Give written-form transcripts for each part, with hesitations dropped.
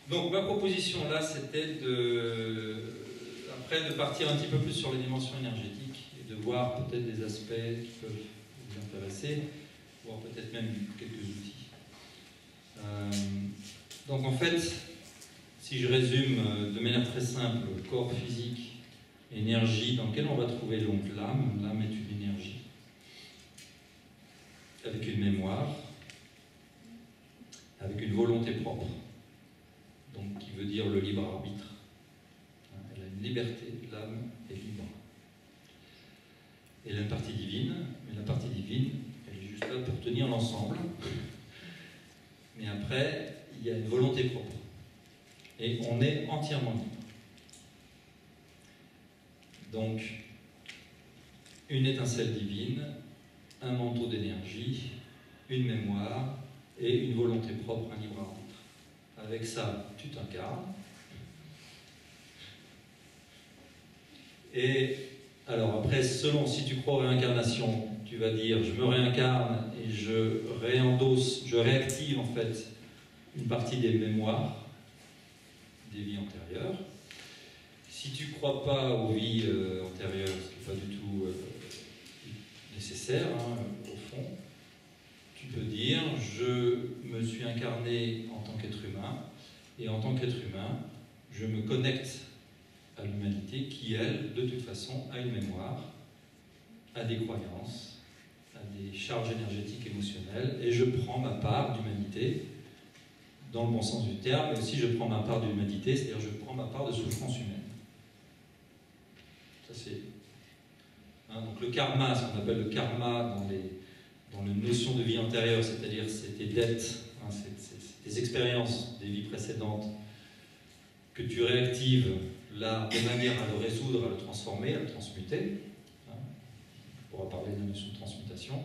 Donc ma proposition là, c'était après de partir un petit peu plus sur les dimensions énergétiques et de voir peut-être des aspects qui peuvent vous intéresser, voire peut-être même quelques outils. Donc en fait, si je résume de manière très simple, corps physique, énergie dans lequel on va trouver donc l'âme. L'âme est une énergie avec une mémoire, avec une volonté propre, donc qui veut dire le libre arbitre. Elle a une liberté, l'âme est libre. Elle a une partie divine, mais la partie divine, elle est juste là pour tenir l'ensemble. Mais après, il y a une volonté propre. Et on est entièrement libre. Donc, une étincelle divine, un manteau d'énergie, une mémoire et une volonté propre, un libre arbitre. Avec ça, tu t'incarnes. Et alors après, selon si tu crois aux réincarnations, tu vas dire je me réincarne et je réendosse, je réactive en fait une partie des mémoires des vies antérieures. Si tu ne crois pas aux vies antérieures, ce qui n'est pas du tout nécessaire, au fond, tu peux dire je me suis incarné en tant qu'être humain, et en tant qu'être humain, je me connecte à l'humanité qui, elle, de toute façon, a une mémoire, a des croyances, a des charges énergétiques émotionnelles, et je prends ma part d'humanité, dans le bon sens du terme, mais aussi je prends ma part d'humanité, c'est-à-dire je prends ma part de souffrance humaine. Ça c'est... donc le karma, ce qu'on appelle le karma dans les notions de vie antérieure, c'est-à-dire c'est tes dettes, c'est tes expériences des vies précédentes que tu réactives là de manière à le résoudre, à le transformer, à le transmuter. On pourra parler de la notion de transmutation.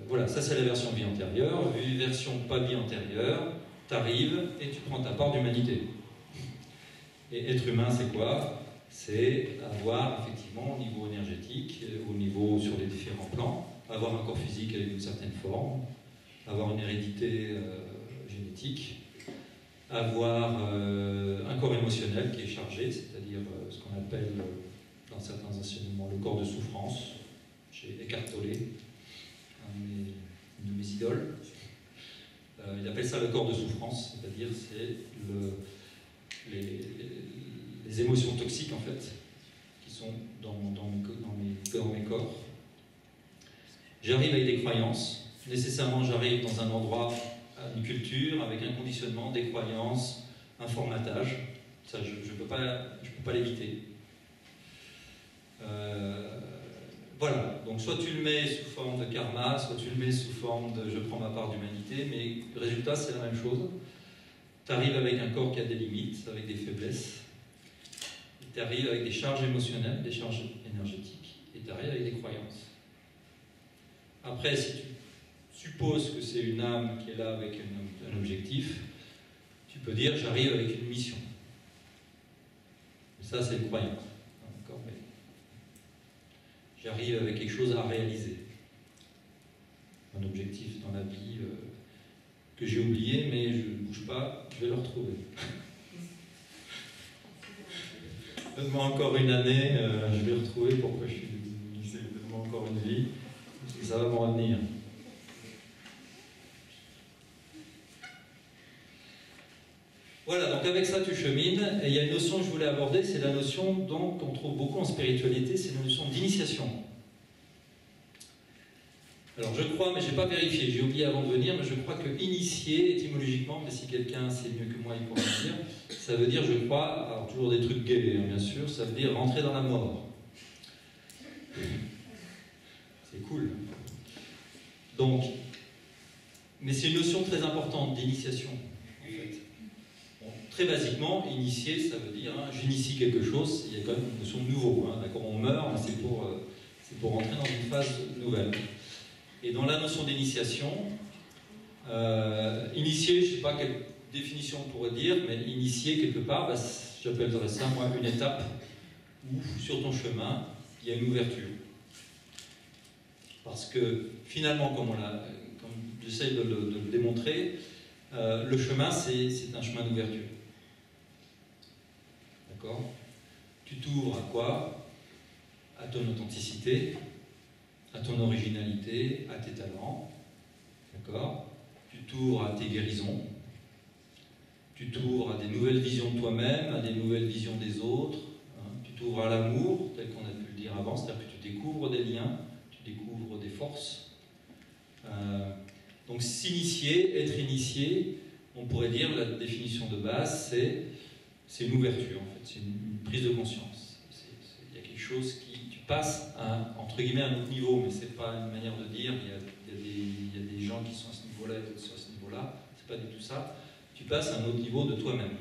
Voilà, ça c'est la version vie antérieure. Version pas vie antérieure, tu arrives et tu prends ta part d'humanité. Et être humain, c'est quoi? C'est avoir effectivement au niveau énergétique, au niveau sur les différents plans, avoir un corps physique avec une certaine forme, avoir une hérédité génétique, avoir un corps émotionnel qui est chargé, c'est-à-dire ce qu'on appelle dans certains enseignements le corps de souffrance, chez Eckhart Tolle, une de mes idoles. Il appelle ça le corps de souffrance, c'est-à-dire c'est les émotions toxiques en fait qui sont dans mes corps. J'arrive avec des croyances, nécessairement j'arrive dans un endroit, une culture, avec un conditionnement, des croyances, un formatage. Ça, je ne peux pas l'éviter. Voilà, donc soit tu le mets sous forme de karma, soit tu le mets sous forme de je prends ma part d'humanité, mais le résultat c'est la même chose. Tu arrives avec un corps qui a des limites, avec des faiblesses, tu arrives avec des charges émotionnelles, des charges énergétiques, et tu arrives avec des croyances. Après, si tu supposes que c'est une âme qui est là avec un objectif, tu peux dire j'arrive avec une mission. Et ça c'est une croyance. J'arrive avec quelque chose à réaliser. Un objectif dans la vie que j'ai oublié, mais je ne bouge pas, je vais le retrouver. Donne-moi encore une année, je vais retrouver pourquoi je suis ici. Donne-moi encore une vie, parce que ça va me revenir. Voilà, donc avec ça tu chemines, et il y a une notion que je voulais aborder, c'est la notion qu'on trouve beaucoup en spiritualité, c'est la notion d'initiation. Alors je crois, mais je n'ai pas vérifié, j'ai oublié avant de venir, mais je crois que initier, étymologiquement, mais si quelqu'un sait mieux que moi, il pourra me dire, ça veut dire, je crois, alors toujours des trucs gays, bien sûr, ça veut dire rentrer dans la mort. C'est cool. Donc, mais c'est une notion très importante d'initiation, en fait. Bon, très basiquement, initier, ça veut dire, j'initie quelque chose, il y a quand même une notion de nouveau, d'accord, on meurt, mais c'est pour rentrer dans une phase nouvelle. Et dans la notion d'initiation, initier, je ne sais pas quelle définition on pourrait dire, mais initier quelque part, j'appellerais ça, moi, une étape où, sur ton chemin, il y a une ouverture. Parce que, finalement, comme j'essaie de le démontrer, Le chemin, c'est un chemin d'ouverture. D'accord? Tu t'ouvres à quoi? À ton authenticité, à ton originalité, à tes talents. D'accord? Tu t'ouvres à tes guérisons. Tu t'ouvres à des nouvelles visions de toi-même, à des nouvelles visions des autres. Hein. Tu t'ouvres à l'amour, tel qu'on a pu le dire avant, c'est-à-dire que tu découvres des liens, tu découvres des forces. Donc s'initier, être initié, on pourrait dire, la définition de base, c'est une ouverture, en fait, c'est une prise de conscience. Il y a quelque chose qui... Tu passes à, entre guillemets, un autre niveau, mais c'est pas une manière de dire, il y a des gens qui sont à ce niveau-là et d'autres qui sont à ce niveau-là, c'est pas du tout ça. Tu passes à un autre niveau de toi-même.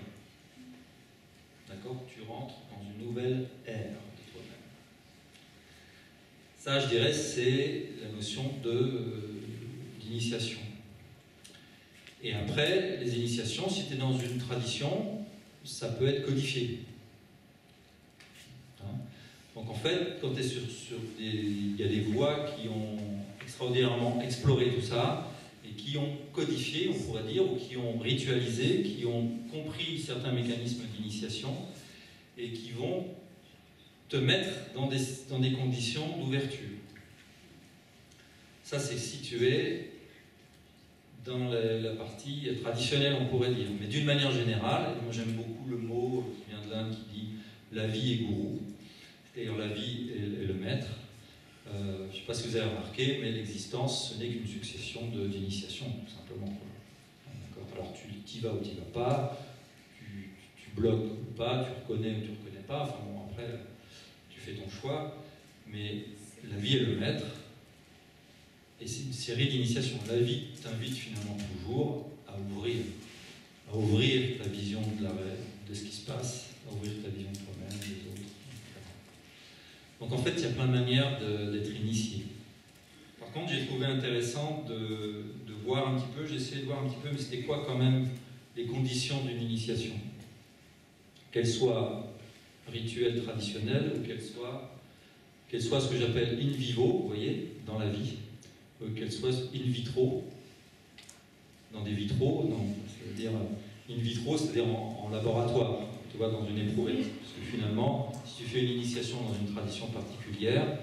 D'accord? Tu rentres dans une nouvelle ère de toi-même. Ça, je dirais, c'est la notion d'initiation. Et après, les initiations, si tu es dans une tradition, ça peut être codifié. Hein? Donc en fait, quand tu es sur des... Il y a des voies qui ont extraordinairement exploré tout ça, et qui ont codifié, on pourrait dire, ou qui ont ritualisé, qui ont compris certains mécanismes d'initiation, et qui vont te mettre dans des conditions d'ouverture. Ça, c'est si tu es dans la partie traditionnelle, on pourrait dire. Mais d'une manière générale, et moi j'aime beaucoup le mot qui vient de l'Inde qui dit « la vie est gourou », c'est-à-dire la vie est le maître. Je ne sais pas si vous avez remarqué, mais l'existence, ce n'est qu'une succession d'initiations, tout simplement. Alors tu y vas ou tu n'y vas pas, tu bloques ou pas, tu reconnais ou tu ne reconnais pas, enfin bon, après, tu fais ton choix, mais la vie est le maître, et c'est une série d'initiations. La vie t'invite finalement toujours à ouvrir ta vision de ce qui se passe, à ouvrir ta vision de toi-même, des autres. Donc en fait, il y a plein de manières d'être initié. Par contre, j'ai trouvé intéressant de voir un petit peu, j'ai essayé de voir un petit peu, mais c'était quoi quand même les conditions d'une initiation? Qu'elle soit rituelle traditionnelle ou qu'elle soit ce que j'appelle in vivo, vous voyez, dans la vie, qu'elle soit in vitro, dans des vitraux, c'est-à-dire in vitro, c'est-à-dire en laboratoire, tu vois, dans une éprouvette. Parce que finalement, si tu fais une initiation dans une tradition particulière,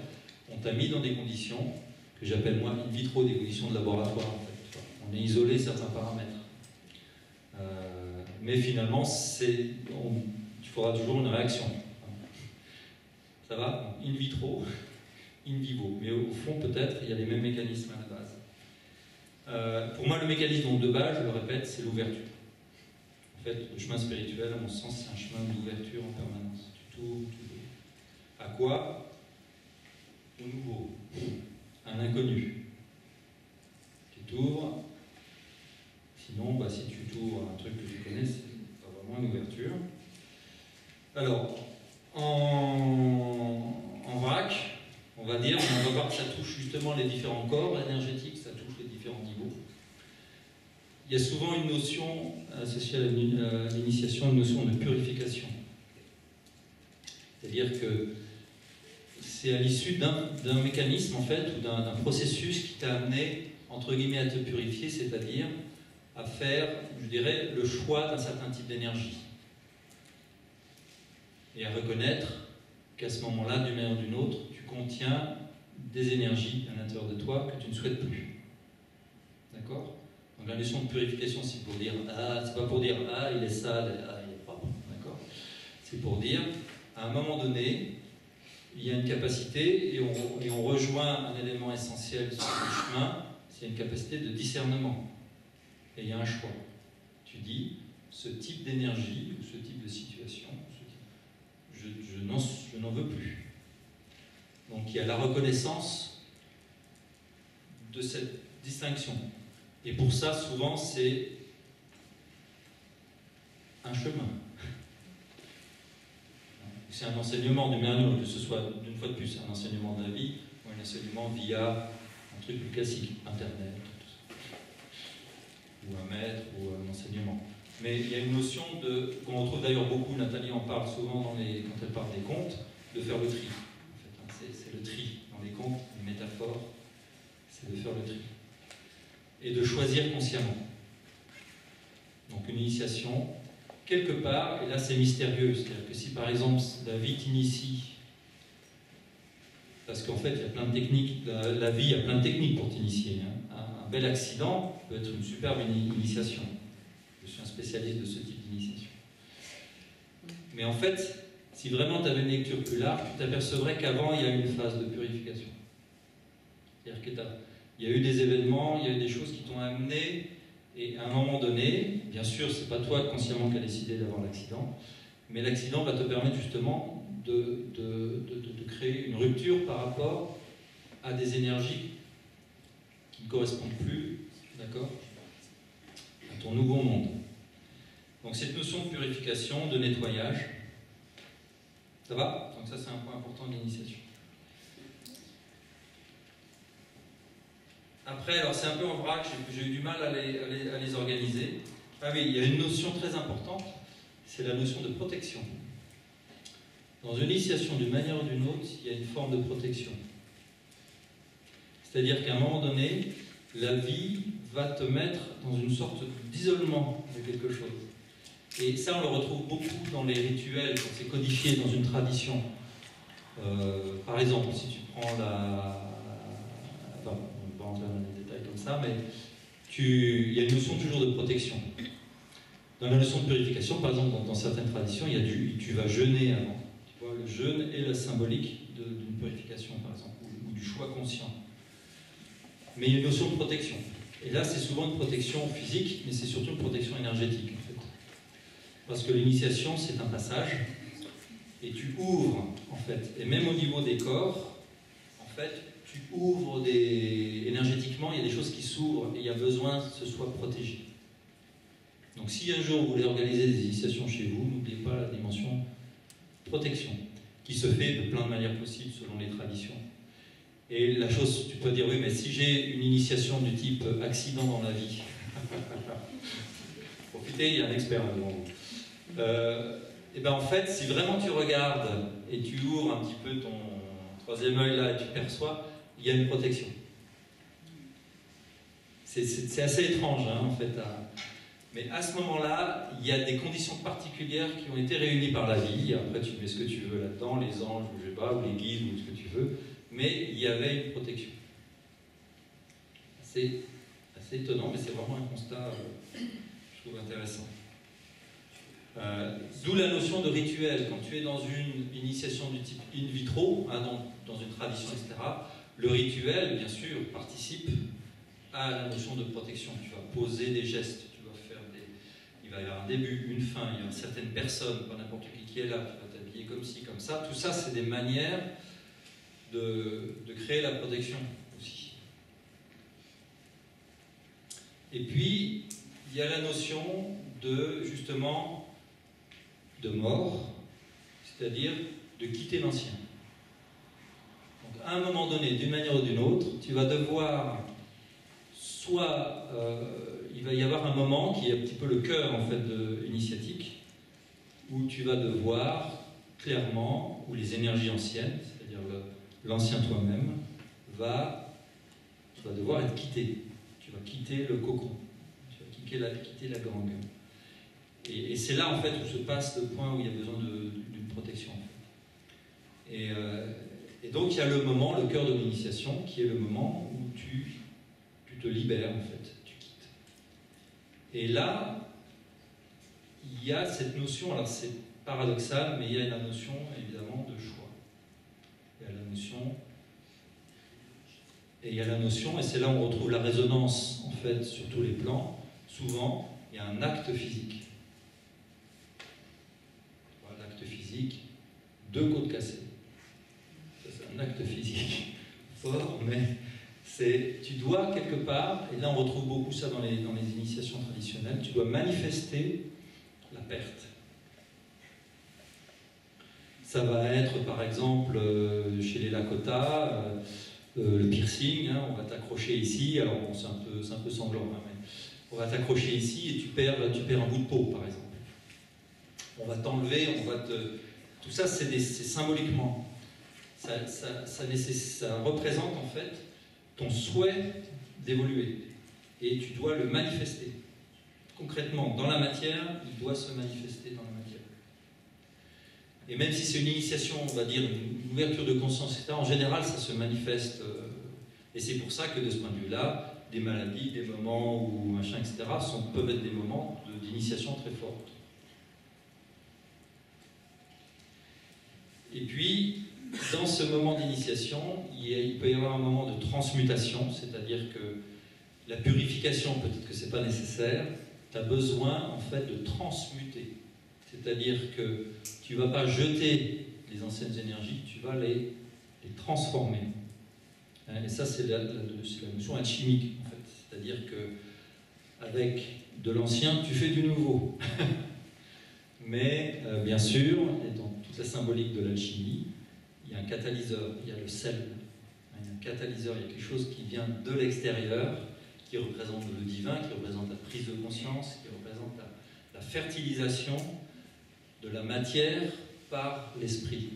on t'a mis dans des conditions que j'appelle moi in vitro, des conditions de laboratoire. En fait. On est isolé certains paramètres. Mais finalement, il faudra toujours une réaction. Ça va? In vitro, in vivo. Mais au fond, peut-être, il y a les mêmes mécanismes à la base. Pour moi, le mécanisme de base, je le répète, c'est l'ouverture. En fait, le chemin spirituel, à mon sens, c'est un chemin d'ouverture en permanence. Tu t'ouvres. À quoi? Au nouveau, à l'inconnu. Tu t'ouvres. Sinon, si tu t'ouvres à un truc que tu connais, c'est pas vraiment une ouverture. Alors, en vrac, on va dire, on va voir que ça touche justement les différents corps énergétiques, ça touche les différents niveaux. Il y a souvent une notion associée à l'initiation, une notion de purification. C'est-à-dire que c'est à l'issue d'un mécanisme, en fait, ou d'un processus qui t'a amené, entre guillemets, à te purifier, c'est-à-dire à faire, je dirais, le choix d'un certain type d'énergie. Et à reconnaître qu'à ce moment-là, d'une manière ou d'une autre, tu contiens des énergies à l'intérieur de toi que tu ne souhaites plus. D'accord? Donc la notion de purification, c'est pour dire, c'est pas pour dire, il est sale, il est propre. D'accord? C'est pour dire, à un moment donné, il y a une capacité, et on rejoint un élément essentiel sur le chemin, c'est une capacité de discernement. Et il y a un choix. Tu dis, ce type d'énergie, ou ce type de situation, je n'en veux plus. Donc il y a la reconnaissance de cette distinction. Et pour ça, souvent, c'est un chemin. C'est un enseignement du manière que ce soit, d'une fois de plus, un enseignement de la vie, ou un enseignement via un truc plus classique, Internet, tout ça. Ou un maître, ou un enseignement. Mais il y a une notion qu'on retrouve d'ailleurs beaucoup, Nathalie en parle souvent quand elle parle des contes, de faire le tri. En fait, c'est le tri dans les contes, une métaphore, c'est de faire le tri. Et de choisir consciemment. l'initiation, quelque part, et là c'est mystérieux, c'est-à-dire que si par exemple la vie t'initie, parce qu'en fait il y a plein de techniques, la vie, il y a plein de techniques pour t'initier. Hein. Un bel accident peut être une superbe initiation. Je suis un spécialiste de ce type d'initiation. Mais en fait, si vraiment tu avais une lecture plus large, tu t'apercevrais qu'avant il y a eu une phase de purification. C'est-à-dire qu'il y a eu des événements, il y a eu des choses qui t'ont amené, et à un moment donné, bien sûr, c'est pas toi consciemment qui as décidé d'avoir l'accident, mais l'accident va te permettre justement de créer une rupture par rapport à des énergies qui ne correspondent plus, d'accord, à ton nouveau monde. Donc cette notion de purification, de nettoyage, ça va? Donc ça c'est un point important de l'initiation. Après, alors c'est un peu en vrac, j'ai eu du mal à les organiser. Ah oui, il y a une notion très importante, c'est la notion de protection. Dans une initiation d'une manière ou d'une autre, il y a une forme de protection. C'est-à-dire qu'à un moment donné, la vie va te mettre dans une sorte d'isolement de quelque chose. Et ça, on le retrouve beaucoup dans les rituels, quand c'est codifié dans une tradition. Par exemple, si tu prends enfin, on ne va pas entrer dans les détails comme ça, mais il y a une notion toujours de protection. Dans la notion de purification, par exemple, dans certaines traditions, tu vas jeûner avant. Tu vois, le jeûne est la symbolique d'une purification, par exemple, ou du choix conscient. Mais il y a une notion de protection. Et là, c'est souvent une protection physique, mais c'est surtout une protection énergétique, en fait. Parce que l'initiation, c'est un passage, et tu ouvres, en fait. Et même au niveau des corps, en fait, tu ouvres énergétiquement, il y a des choses qui s'ouvrent, et il y a besoin que ce soit protégé. Donc si un jour vous voulez organiser des initiations chez vous, n'oubliez pas la dimension protection, qui se fait de plein de manières possibles selon les traditions. Et la chose, tu peux dire, oui, mais si j'ai une initiation du type accident dans la vie, profitez, il y a un expert devant vous. Et bien en fait, si vraiment tu regardes et tu ouvres un petit peu ton troisième œil là et tu perçois, il y a une protection. C'est assez étrange, hein, en fait. Mais à ce moment-là, il y a des conditions particulières qui ont été réunies par la vie. Après, tu mets ce que tu veux là-dedans, les anges, je sais pas, ou les guides, ou ce que tu veux. Mais il y avait une protection. C'est assez étonnant, mais c'est vraiment un constat, je trouve, intéressant. D'où la notion de rituel. Quand tu es dans une initiation du type in vitro, hein, dans une tradition, etc., le rituel, bien sûr, participe à la notion de protection. Tu vas poser des gestes. Il va y avoir un début, une fin, il y a certaines personnes, pas n'importe qui est là, tu vas t'habiller comme ci, comme ça. Tout ça, c'est des manières de créer la protection aussi. Et puis, il y a la notion de, justement, de mort, c'est-à-dire de quitter l'ancien. Donc, à un moment donné, d'une manière ou d'une autre, tu vas devoir soit... il va y avoir un moment qui est un petit peu le cœur en fait initiatique, où tu vas devoir clairement, où les énergies anciennes, c'est-à-dire l'ancien toi-même, va devoir être quitté. Tu vas quitter le cocon, tu vas quitter la gangue. Et c'est là en fait où se passe le point où il y a besoin d'une protection. En fait. Et donc il y a le moment, le cœur de l'initiation, qui est le moment où tu te libères en fait. Et là, il y a cette notion, alors c'est paradoxal, mais il y a la notion évidemment de choix. Il y a la notion, et c'est là où on retrouve la résonance en fait sur tous les plans. Souvent, il y a un acte physique. L'acte physique, 2 côtes cassées. Ça, c'est un acte physique fort, mais tu dois quelque part, et là on retrouve beaucoup ça dans les initiations traditionnelles, tu dois manifester la perte. Ça va être par exemple chez les Lakota, le piercing, hein, on va t'accrocher ici, alors bon, c'est un peu sanglant, hein, mais on va t'accrocher ici et tu perds un bout de peau par exemple. On va t'enlever, tout ça c'est symboliquement. Ça représente en fait ton souhait d'évoluer. Et tu dois le manifester concrètement dans la matière, il doit se manifester dans la matière. Et même si c'est une initiation, on va dire, une ouverture de conscience, etc., en général, ça se manifeste. Et c'est pour ça que, de ce point de vue-là, des maladies, des moments ou machin, etc., peuvent être des moments d'initiation très fortes. Et puis, dans ce moment d'initiation, il peut y avoir un moment de transmutation, c'est-à-dire que la purification, peut-être que ce n'est pas nécessaire, tu as besoin, en fait, de transmuter. C'est-à-dire que tu ne vas pas jeter les anciennes énergies, tu vas les transformer. Et ça, c'est la notion alchimique, en fait. C'est-à-dire qu'avec de l'ancien, tu fais du nouveau. Mais, bien sûr, et dans toute la symbolique de l'alchimie, il y a un catalyseur, il y a le sel. Il y a un catalyseur, il y a quelque chose qui vient de l'extérieur, qui représente le divin, qui représente la prise de conscience, qui représente la fertilisation de la matière par l'esprit.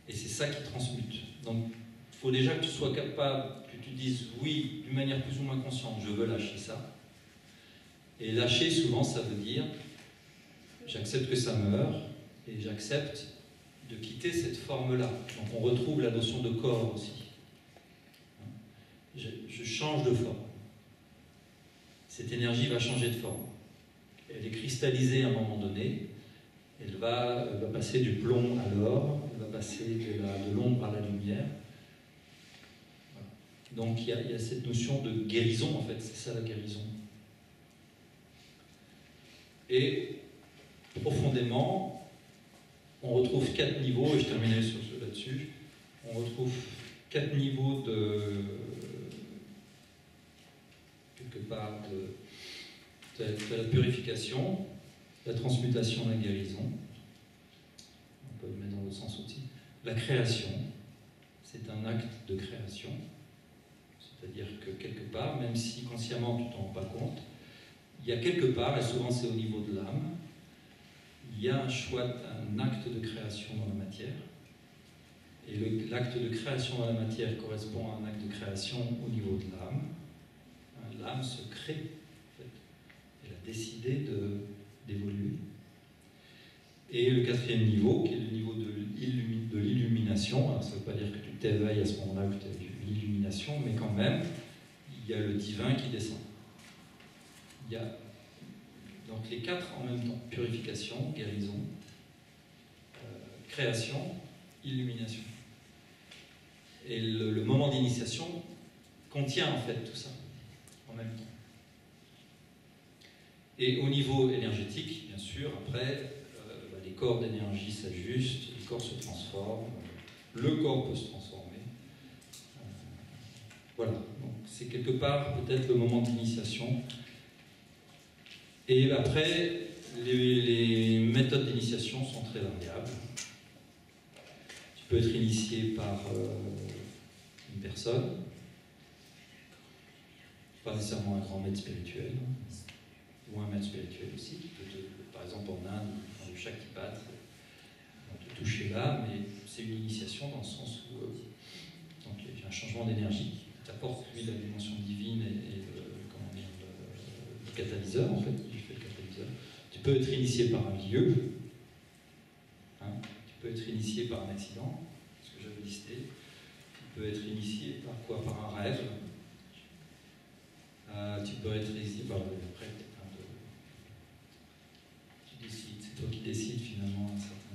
Et c'est ça qui transmute. Donc, il faut déjà que tu sois capable, que tu dises oui, d'une manière plus ou moins consciente, je veux lâcher ça. Et lâcher, souvent, ça veut dire j'accepte que ça meure et j'accepte de quitter cette forme-là. Donc, on retrouve la notion de corps aussi. Je change de forme. Cette énergie va changer de forme. Elle est cristallisée à un moment donné. Elle va passer du plomb à l'or, elle va passer de l'ombre à la lumière. Voilà. Donc il y a cette notion de guérison, en fait, c'est ça la guérison. Et profondément, on retrouve 4 niveaux, et je terminerai sur ce là-dessus, on retrouve 4 niveaux quelque part de la purification, la transmutation, la guérison, on peut le mettre dans l'autre sens aussi. La création, c'est un acte de création, c'est-à-dire que quelque part, même si consciemment tu ne t'en rends pas compte, il y a quelque part, et souvent c'est au niveau de l'âme, il y a un choix, un acte de création dans la matière, et l'acte de création dans la matière correspond à un acte de création au niveau de l'âme. L'âme se crée, en fait. Elle a décidé d'évoluer. Et le 4e niveau, qui est le niveau de l'illumination, alors ça ne veut pas dire que tu t'éveilles à ce moment-là, que tu as l'illumination, mais quand même, il y a le divin qui descend. Il y a donc les 4 en même temps, purification, guérison, création, illumination. Et le moment d'initiation contient en fait tout ça, en même temps. Et au niveau énergétique, bien sûr, après, les corps d'énergie s'ajustent, les corps se transforment, le corps peut se transformer. Voilà, donc c'est quelque part peut-être le moment d'initiation. Et après, les méthodes d'initiation sont très variables. Tu peux être initié par une personne, pas nécessairement un grand maître spirituel, ou un maître spirituel aussi, qui peut par exemple en Inde, dans le Shaktipat, on te toucher là, mais c'est une initiation dans le sens où donc il y a un changement d'énergie qui t'apporte lui la dimension divine et le catalyseur en fait, qui fait le catalyseur. Tu peux être initié par un lieu, hein, tu peux être initié par un accident, ce que j'avais listé, tu peux être initié par quoi? Par un rêve, tu peux être initié par après, tu décides, c'est toi qui décides finalement à un certain